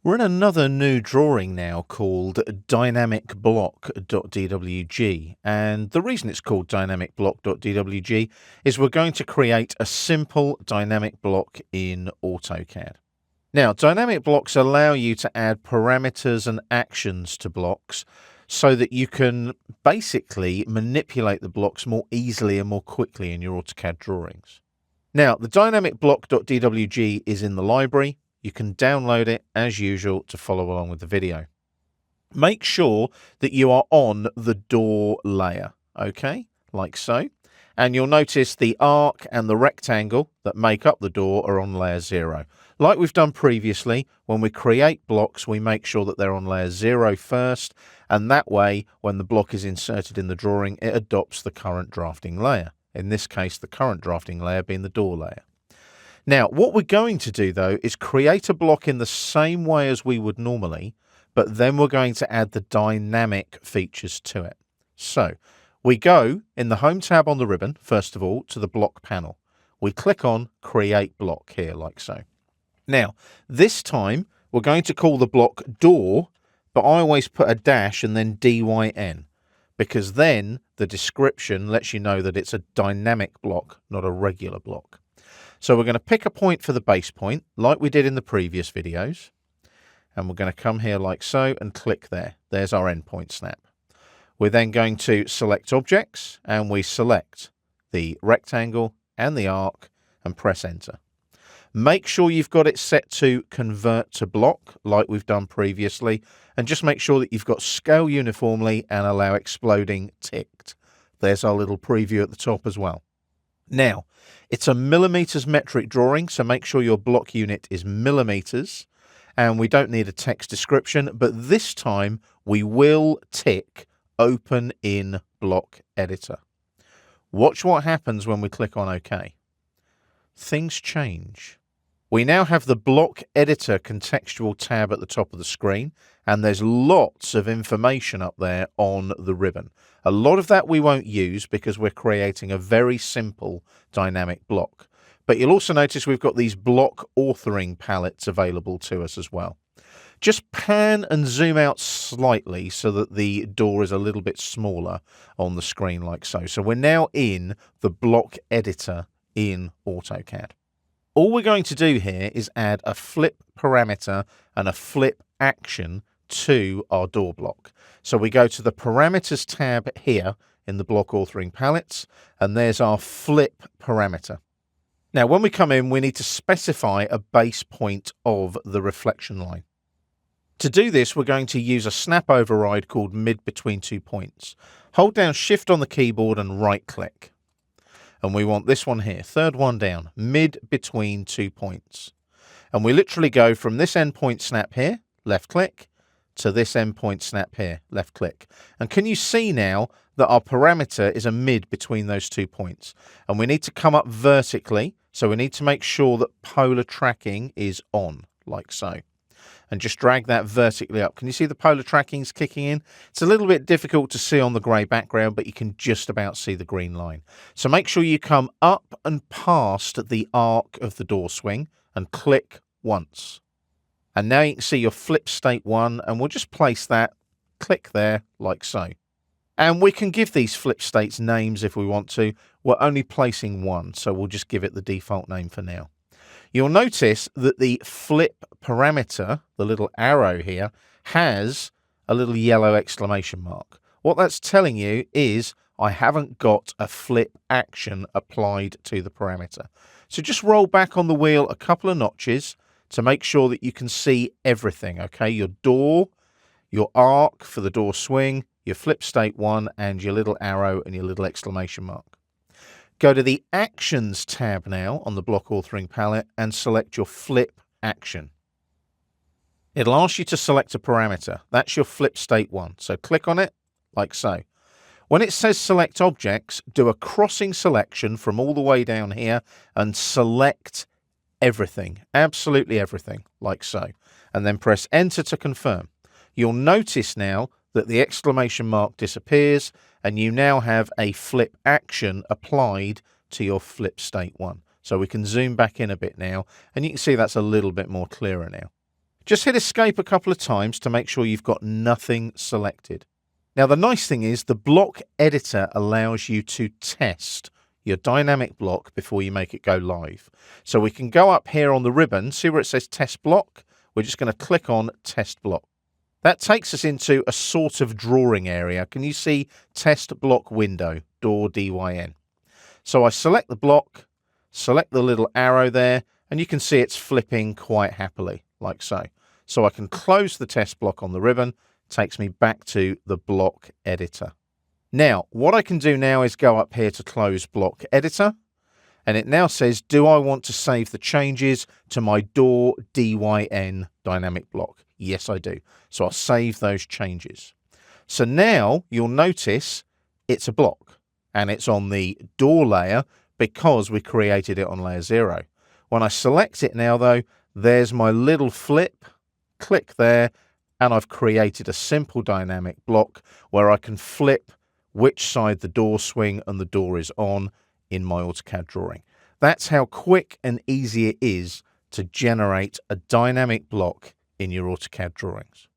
We're in another new drawing now called dynamicblock.dwg, and the reason it's called dynamicblock.dwg is we're going to create a simple dynamic block in AutoCAD. Now, dynamic blocks allow you to add parameters and actions to blocks so that you can basically manipulate the blocks more easily and more quickly in your AutoCAD drawings. Now, the dynamicblock.dwg is in the library. You can download it as usual to follow along with the video. Make sure that you are on the door layer, okay, like so. And you'll notice the arc and the rectangle that make up the door are on layer 0. Like we've done previously, when we create blocks, we make sure that they're on layer 0 first, and that way, when the block is inserted in the drawing, it adopts the current drafting layer. In this case, the current drafting layer being the door layer. Now, what we're going to do, though, is create a block in the same way as we would normally, but then we're going to add the dynamic features to it. So, we go in the Home tab on the ribbon, first of all, to the Block panel. We click on Create Block here, like so. Now, this time, we're going to call the block Door, but I always put a dash and then DYN, because then the description lets you know that it's a dynamic block, not a regular block. So we're going to pick a point for the base point, like we did in the previous videos. And we're going to come here like so and click there. There's our endpoint snap. We're then going to select objects, and we select the rectangle and the arc and press enter. Make sure you've got it set to convert to block, like we've done previously, and just make sure that you've got scale uniformly and allow exploding ticked. There's our little preview at the top as well. Now, it's a millimeters metric drawing, so make sure your block unit is millimeters, and we don't need a text description, but this time we will tick Open in Block Editor. Watch what happens when we click on OK. Things change. We now have the Block Editor contextual tab at the top of the screen, and there's lots of information up there on the ribbon. A lot of that we won't use because we're creating a very simple dynamic block. But you'll also notice we've got these block authoring palettes available to us as well. Just pan and zoom out slightly so that the door is a little bit smaller on the screen like so. So we're now in the block editor in AutoCAD. All we're going to do here is add a flip parameter and a flip action to our door block. So we go to the parameters tab here in the block authoring palettes, and there's our flip parameter. Now, when we come in, we need to specify a base point of the reflection line. To do this, we're going to use a snap override called mid between 2 points. Hold down Shift on the keyboard and right click. And we want this one here, third one down, mid between 2 points. And we literally go from this endpoint snap here, left click, to this endpoint snap here, left click. And can you see now that our parameter is a mid between those 2 points? And we need to come up vertically, so we need to make sure that polar tracking is on, like so. And just drag that vertically up. Can you see the polar tracking's kicking in? It's a little bit difficult to see on the grey background, but you can just about see the green line. So make sure you come up and past the arc of the door swing and click once. And now you can see your flip state 1, and we'll just place that, click there, like so. And we can give these flip states names if we want to. We're only placing one, so we'll just give it the default name for now. You'll notice that the flip parameter, the little arrow here, has a little yellow exclamation mark. What that's telling you is I haven't got a flip action applied to the parameter. So just roll back on the wheel a couple of notches to make sure that you can see everything, okay? Your door, your arc for the door swing, your flip state 1, and your little arrow and your little exclamation mark. Go to the Actions tab now on the Block Authoring palette and select your Flip Action. It'll ask you to select a parameter. That's your Flip State 1. So click on it, like so. When it says Select Objects, do a crossing selection from all the way down here and select everything, absolutely everything, like so. And then press Enter to confirm. You'll notice now that the exclamation mark disappears, and you now have a flip action applied to your flip state 1. So we can zoom back in a bit now, and you can see that's a little bit more clearer now. Just hit escape a couple of times to make sure you've got nothing selected. Now the nice thing is the block editor allows you to test your dynamic block before you make it go live. So we can go up here on the ribbon, see where it says test block? We're just going to click on test block. That takes us into a sort of drawing area. Can you see test block window, door DYN? So I select the block, select the little arrow there, and you can see it's flipping quite happily, like so. So I can close the test block on the ribbon, takes me back to the block editor. Now, what I can do now is go up here to close block editor, and it now says, do I want to save the changes to my door DYN dynamic block? Yes, I do. So I'll save those changes. So now you'll notice it's a block and it's on the door layer because we created it on layer 0. When I select it now though, there's my little flip, click there, and I've created a simple dynamic block where I can flip which side the door swing and the door is on in my AutoCAD drawing. That's how quick and easy it is to generate a dynamic block in your AutoCAD drawings.